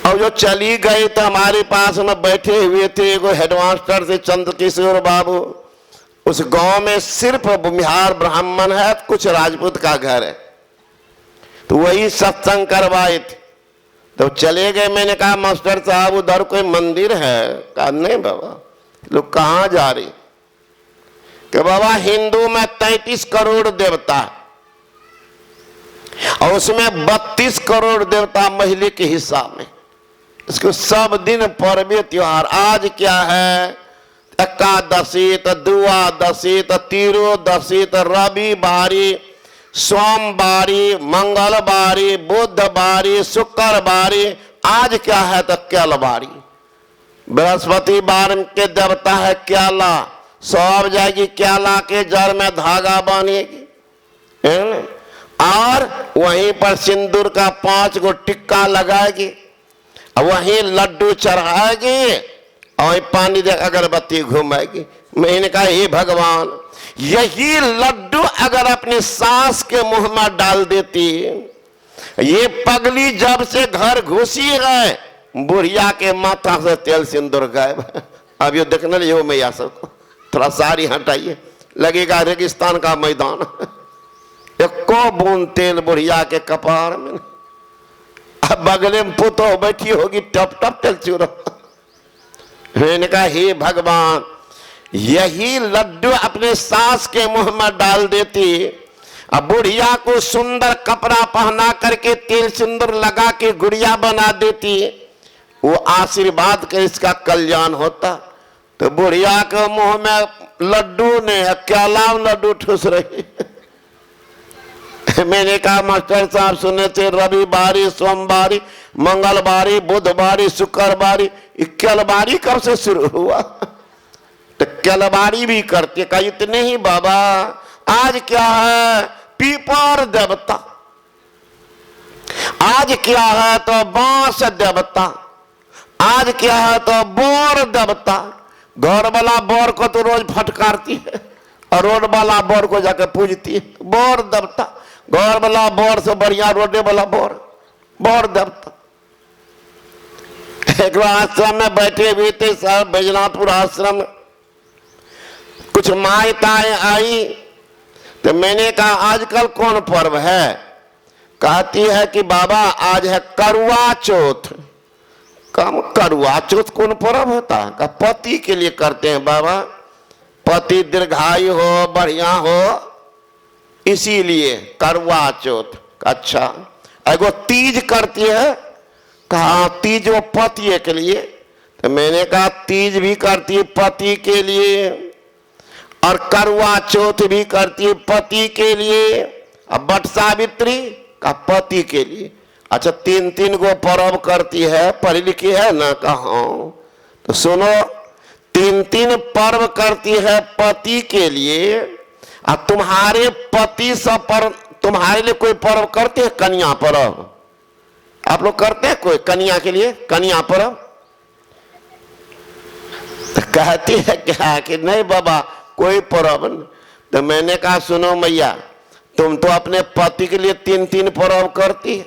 और जो चली गई तो हमारे पास में बैठे हुए थे एगो हेडमास्टर से चंद्रकिशोर बाबू। उस गांव में सिर्फ बिहार ब्राह्मण है, कुछ राजपूत का घर है, तो वही सत्संग करवाए थे। तो चले गए। मैंने कहा मास्टर साहब उधर कोई मंदिर है? कहा नहीं बाबा। लोग कहाँ जा रही? कि बाबा हिंदू में 33 करोड़ देवता और उसमें 32 करोड़ देवता महिले के हिसाब में। इसको सब दिन पर्व त्योहार। आज क्या है? एकादशी, तो द्वादशी, तो त्रियोदशी, तो रविवारी, सोमवारी, मंगलवारी, बुधवारी, शुक्रवारी। आज क्या है? तो क्यालवारी। बृहस्पतिवार के देवता है क्याला। सब जाएगी क्याला के जड़ में धागा बनेगी और वहीं पर सिंदूर का 5 गो टिक्का लगाएगी, वहीं लड्डू चढ़ाएगी और पानी दे अगरबत्ती घुमाएगी। मैंने कहा हे भगवान, यही लड्डू अगर अपनी सास के मुंह में डाल देती, ये पगली जब से घर घुसी है बुढ़िया के माथा से तेल सिंदूर गायब। अब ये देखने लियो मैया सबको, थोड़ा सारी हटाइए, लगेगा रेगिस्तान का मैदान। एको बूंद तेल बुढ़िया के कपार में। अब बगले में पुतो बैठी होगी, टप टप तेल चूरो। मैंने कहा हे भगवान, यही लड्डू अपने सास के मुंह में डाल देती, अब बुढ़िया को सुंदर कपड़ा पहना करके तेल सिंदूर लगा के गुड़िया बना देती, वो आशीर्वाद के इसका कल्याण होता। तो बुढ़िया के मुंह में लड्डू ने क्या लाभ लड्डू ठूस रही। मैंने कहा मास्टर साहब सुने थे रविवारी, सोमवारी, मंगलवारी, बुधवारी, शुक्रवारी, क्यालवारी कब से शुरू हुआ? तो क्यालवारी भी करते। कहा इतने ही बाबा। आज क्या है? पीपर देवता। आज क्या है? तो बांस देवता। आज क्या है? तो बोर देवता। घर वाला बोर को तो रोज फटकारती है और रोड वाला बोर को जाकर पूजती है। बोर देवता। घर वाला बोर से बढ़िया रोडे वाला बोर, बोर देवता। एक आश्रम में बैठे हुए थे सर, बैजनाथपुर आश्रम में। कुछ माताएं आई तो मैंने कहा आजकल कौन पर्व है? कहती है कि बाबा आज है करवा चौथ। कम करवा चौथ कौन पर्व होता है? का पति के लिए करते हैं बाबा, पति दीर्घायु हो, बढ़िया हो, इसीलिए करवा चौथ। अच्छा, एगो तीज करती है। कहा तीज वो पति के लिए। तो मैंने कहा तीज भी करती है पति के लिए और करवा चौथ भी करती है पति के लिए, अब बट सावित्री का पति के लिए। अच्छा, 3-3 गो पर्व करती है, पढ़ी लिखी है ना? कहा तो सुनो, 3-3 पर्व करती है पति के लिए। और तुम्हारे पति सब पर तुम्हारे लिए कोई पर्व करते हैं? कन्या पर्व आप लोग करते हैं कोई कन्या के लिए? कन्या पर्व तो कहती है क्या कि नहीं बाबा कोई पर्व नहीं। तो मैंने कहा सुनो मैया, तुम तो अपने पति के लिए 3-3 पर्व करती है,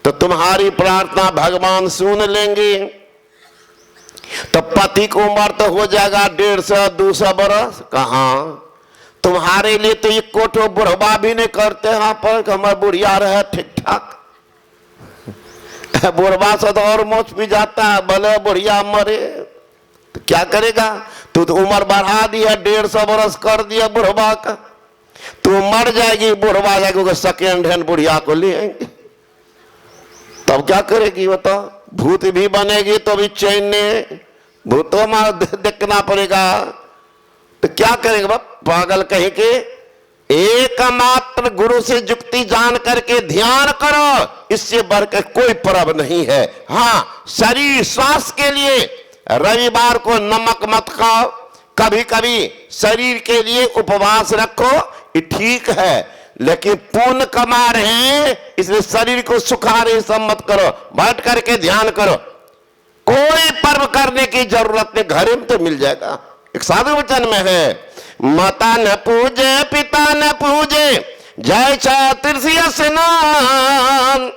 तो तुम्हारी प्रार्थना भगवान सुन लेंगे। तो पति की उम्र तो हो जाएगा 150-200 बरस। कहाँ तुम्हारे लिए तो ये कोठो बुढ़वा भी नहीं करते हैं पर हमारे बुढ़िया रहे ठीक ठाक। बुढ़वा से तो और मोच भी जाता है, भले बुढ़िया मरे तो क्या करेगा? तू तो उम्र बढ़ा दी है, 150 बरस कर दिया बुढ़वा का। तू मर जाएगी, बुढ़वा जाएगी, सेकेंड हैंड बुढ़िया को ले आएंगे, तब क्या करेगी? बताओ, भूत भी बनेगी तो भी चैन नहीं, भूतों में देखना पड़ेगा। तो क्या करेगा? पागल कहे के एकमात्र गुरु से जुक्ति जान करके ध्यान करो, इससे बढ़कर कोई पर्व नहीं है। हाँ, शरीर स्वास्थ्य के लिए रविवार को नमक मत खाओ, कभी कभी शरीर के लिए उपवास रखो, ये ठीक है, लेकिन पुण्य कमा रहे हैं इसलिए शरीर को सुखा रहे सब मत करो, बैठ करके ध्यान करो। कोई पर्व करने की जरूरत नहीं, घर में तो मिल जाएगा। एक साधु वचन में है, माता न पूजे पिता न पूजे, जय चातुर्सी स्नान,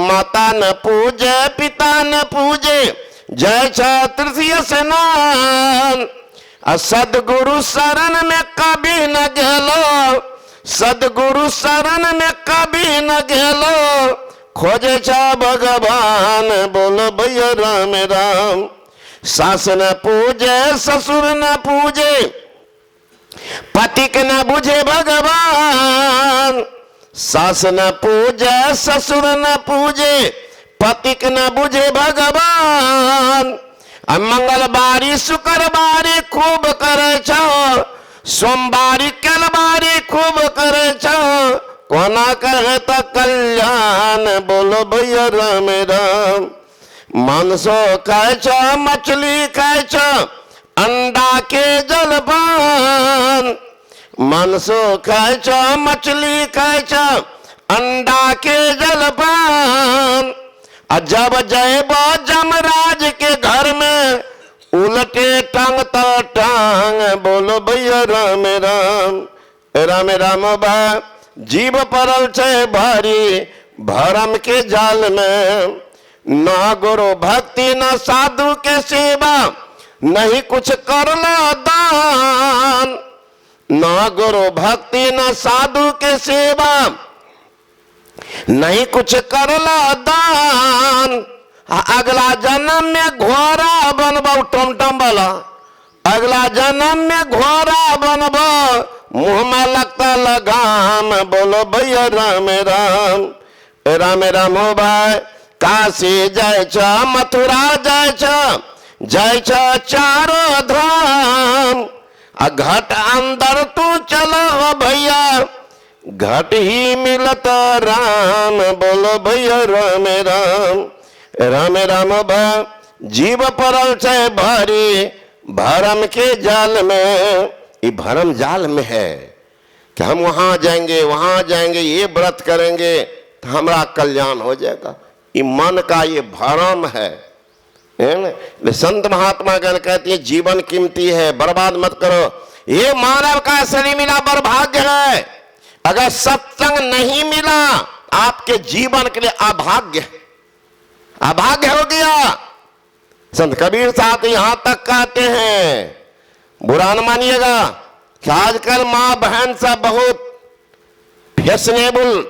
माता न पूजे पिता न पूजे, जय छ तृतीय स्नान। सदगुरु शरण में कभी न गेलो, सदगुरु शरण में कभी न गेलो, खोजे छ भगवान बोलो भैया राम राम। सास न पूजे ससुर न पूजे, पति के न बुझे भगवान। सास न पूजे ससुर न पूजे, पति के न बुझे भगवान। मंगलवारी शुक्रवारी खूब करे छो, सोमवारी केलवारी खूब करे छो, कोना कहे तो कल्याण बोलो भैया राम राम। मांसो खाए छो मछली खाए छो, अंडा के जलपान। मांसो खाए छो मछली खाए छो, अंडा के जलपान। जब जयबो जमराज के घर में, उलटे टांग तो टांग बोलो भैया राम राम। राम राम बा जीव परल छे भारी भरम के जाल में। ना गुरु भक्ति न साधु के सेवा, नहीं कुछ कर लो दान। ना गुरु भक्ति न साधु के सेवा, नहीं कुछ कर लो दान। अगला जन्म में घोड़ा बनबो टमटम वाला, अगला जन्म में घोड़ा बनबो, मुंह में लगता लगाम बोलो भैया राम राम। राम राम हो भाई काशी जय छ, मथुरा जय छ, जय छ चारों धाम। घट अंदर तू चलो भैया, घट ही मिलत राम बोलो भैया राम राम। राम राम बा जीव परल छे भारी भरम के जाल में। ये भरम जाल में है कि हम वहां जाएंगे वहां जाएंगे, ये व्रत करेंगे तो हमारा कल्याण हो जाएगा। ये मन का ये भरम है ना। संत महात्मा गण कहती है जीवन कीमती है, बर्बाद मत करो। ये मानव का शरीर मिला बर्भाग्य है। अगर सत्संग नहीं मिला आपके जीवन के लिए अभाग्य है, अभाग्य हो गया। संत कबीर साहब यहां तक कहते हैं, बुरा न मानिएगा कि आजकल माँ बहन सब बहुत फैशनेबल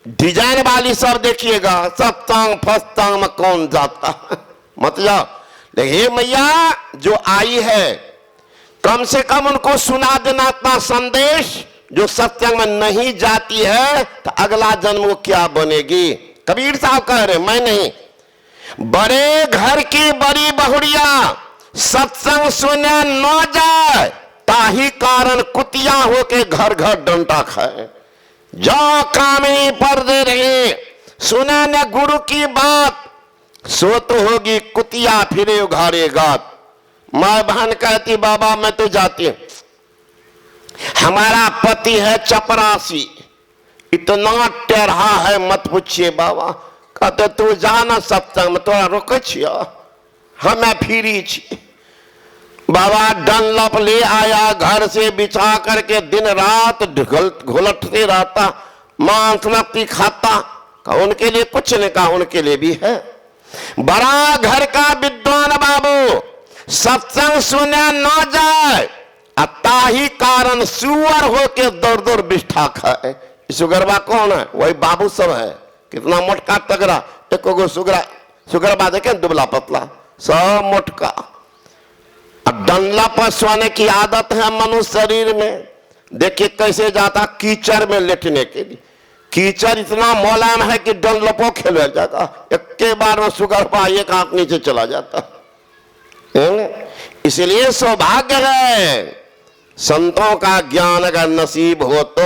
डिजाइन वाली सब देखिएगा, सत्संग फत्संग में कौन जाता मत जाओ। लेकिन मैया जो आई है कम से कम उनको सुना देना अपना संदेश। जो सत्संग में नहीं जाती है तो अगला जन्म वो क्या बनेगी। कबीर साहब कह रहे मैं नहीं, बड़े घर की बड़ी बहुड़िया सत्संग सुने न जाए, ताही कारण कुतिया होके घर घर डंटा खाए। जो कामिनी पर दे रहे सुने न गुरु की बात, सो तो होगी कुतिया फिरे उघारे गात। माँ बहन कहती बाबा मैं तो जाती हूं, हमारा पति है चपरासी, इतना टेढ़ा है मत पूछिए बाबा। कहते तू जाना सत्संग में तोरा रोक छिया, हमें फिरी छी। बाबा डनलप ले आया घर से बिछा करके, दिन रात घुलटते रहता, मांस मक्खी खाता। उनके लिए कुछ नहीं कहा, उनके लिए भी है। बड़ा घर का विद्वान बाबू सत्संग सुने न जाए, ताही कारण सुअर होके दौड़ दौड़ बिष्ठा खाए। सुगरबा कौन है? वही बाबू सब है। कितना मोटका तगड़ा, एक गो सुगरबा देखे दुबला पतला, सब मोटका। अब डंडला पर सोने की आदत है मनुष्य शरीर में। देखिए कैसे जाता कीचड़ में लेटने के लिए। कीचड़ इतना मोलायम है कि डंडलपो खेल जाता, एक के बार में सुगरबा एक हाथ नीचे चला जाता। इसलिए सौभाग्य है संतों का ज्ञान अगर नसीब हो तो।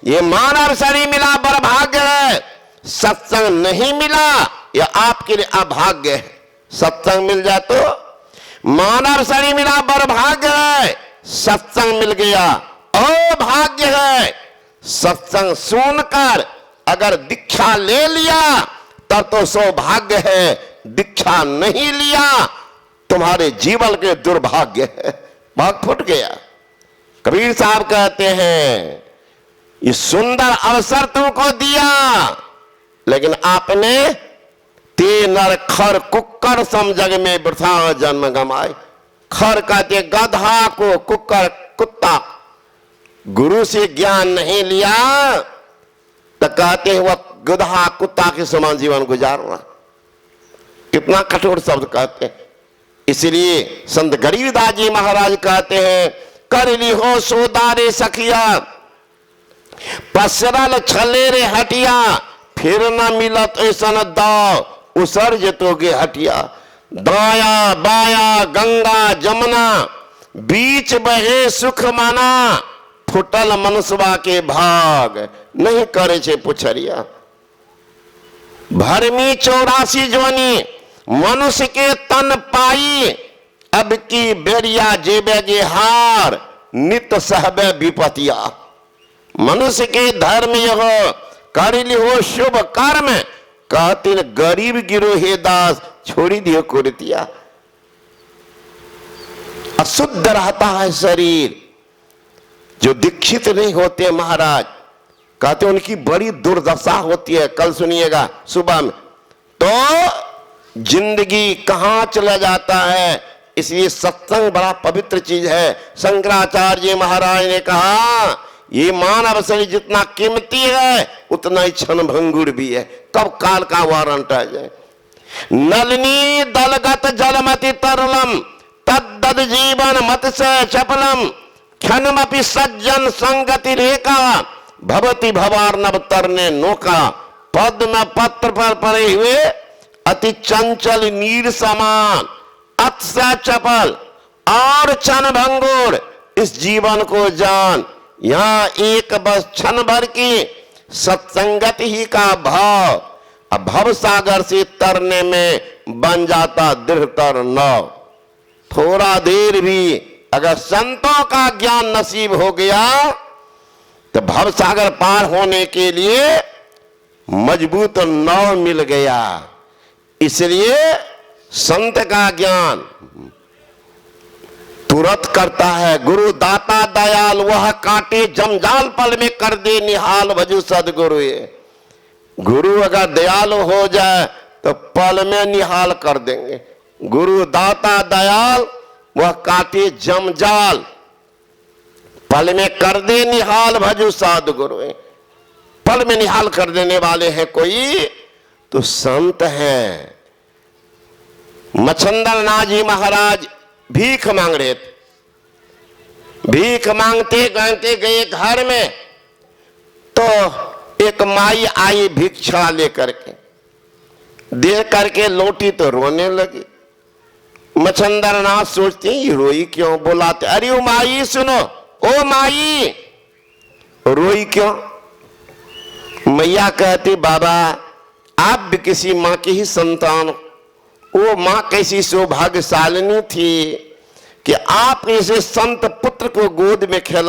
ये मानव शरीर मिला बर्भाग्य है, सत्संग नहीं मिला यह आपके लिए अभाग्य है। सत्संग मिल जाए तो मानव शरीर मिला बर्भाग्य है, सत्संग मिल गया अभाग्य है। सत्संग सुनकर अगर दीक्षा ले लिया तब तो सौभाग्य है, दीक्षा नहीं लिया तुम्हारे जीवन के दुर्भाग्य है, भाग फुट गया। कबीर साहब कहते हैं ये सुंदर अवसर तुमको दिया, लेकिन आपने ते नर खर कुक्कर सम जग में वृथा जन्म गमाए। खर कहते गधा को, कुक्कर कुत्ता। गुरु से ज्ञान नहीं लिया तो कहते हैं वह गधा कुत्ता के समान जीवन गुजारना। कितना कठोर शब्द कहते हैं। इसलिए संत गरीबदास जी महाराज कहते हैं, कर ली हो सोदारे सखिया, पसरल छले रे हटिया, फिर न मिलत ऐसा दाव, उसर जतोगे हटिया। दाया बाया गंगा जमुना, बीच बहे सुख माना, फुटल मनसवा के भाग, नहीं करे छे पुछरिया। भरमी 84 जवानी, मनुष्य के तन पाई, अब की बेरिया जेबेगे हार, नित सहबे विपतिया। मनुष्य के धर्म यह कर ली हो शुभ कर्म, कहते गरीब गिरो हे दास, छोड़ी दियो कुर्तिया। अशुद्ध रहता है शरीर। जो दीक्षित नहीं होते महाराज, कहते उनकी बड़ी दुर्दशा होती है। कल सुनिएगा सुबह में, तो जिंदगी कहां चला जाता है। इसलिए सत्संग बड़ा पवित्र चीज है। शंकराचार्य जी महाराज ने कहा, ये मानव शरीर जितना कीमती है उतना ही क्षण भंगुर भी है। कब काल का वारंट आ जाए। नलनी दलगत जलमति तरलम, तद्दद जीवन मत से चपलम, क्षणमपि सज्जन संगति रेखा, भवति भवार्णव तरने नौका। पद्म पत्र पर पड़े हुए अति चंचल नीर समान, अत्सा चपल और क्षण भंगुर इस जीवन को जान। यहाँ एक बस क्षण भर की सत्संगत ही का भाव, अब भव सागर से तरने में बन जाता दृढ़तर नाव। थोड़ा देर भी अगर संतों का ज्ञान नसीब हो गया तो भव सागर पार होने के लिए मजबूत नाव मिल गया। इसलिए संत का ज्ञान तुरंत करता है। गुरु दाता दयाल, वह काटे जमजाल, पल में कर दे निहाल, भजू सदगुरु। गुरु अगर दयालु हो जाए तो पल में निहाल कर देंगे। गुरु दाता दयाल, वह काटे जमजाल, पल में कर दे निहाल, भजू सदगुरु। पल में निहाल कर देने वाले हैं कोई तो संत हैं। मच्छंदर नाथ जी महाराज भीख मांग रहे थे। भीख मांगते मांगते गए घर में, तो एक माई आई भिक्षा लेकर के, दे करके लौटी तो रोने लगी। मच्छंदर नाथ सोचते हैं रोई क्यों, बुलाते, अरे ओ माई सुनो, ओ माई रोई क्यों। मैया कहती, बाबा आप भी किसी माँ की ही संतान। वो माँ कैसी सौभाग्यशालिनी थी कि आप ऐसे संत पुत्र को गोद में खेला।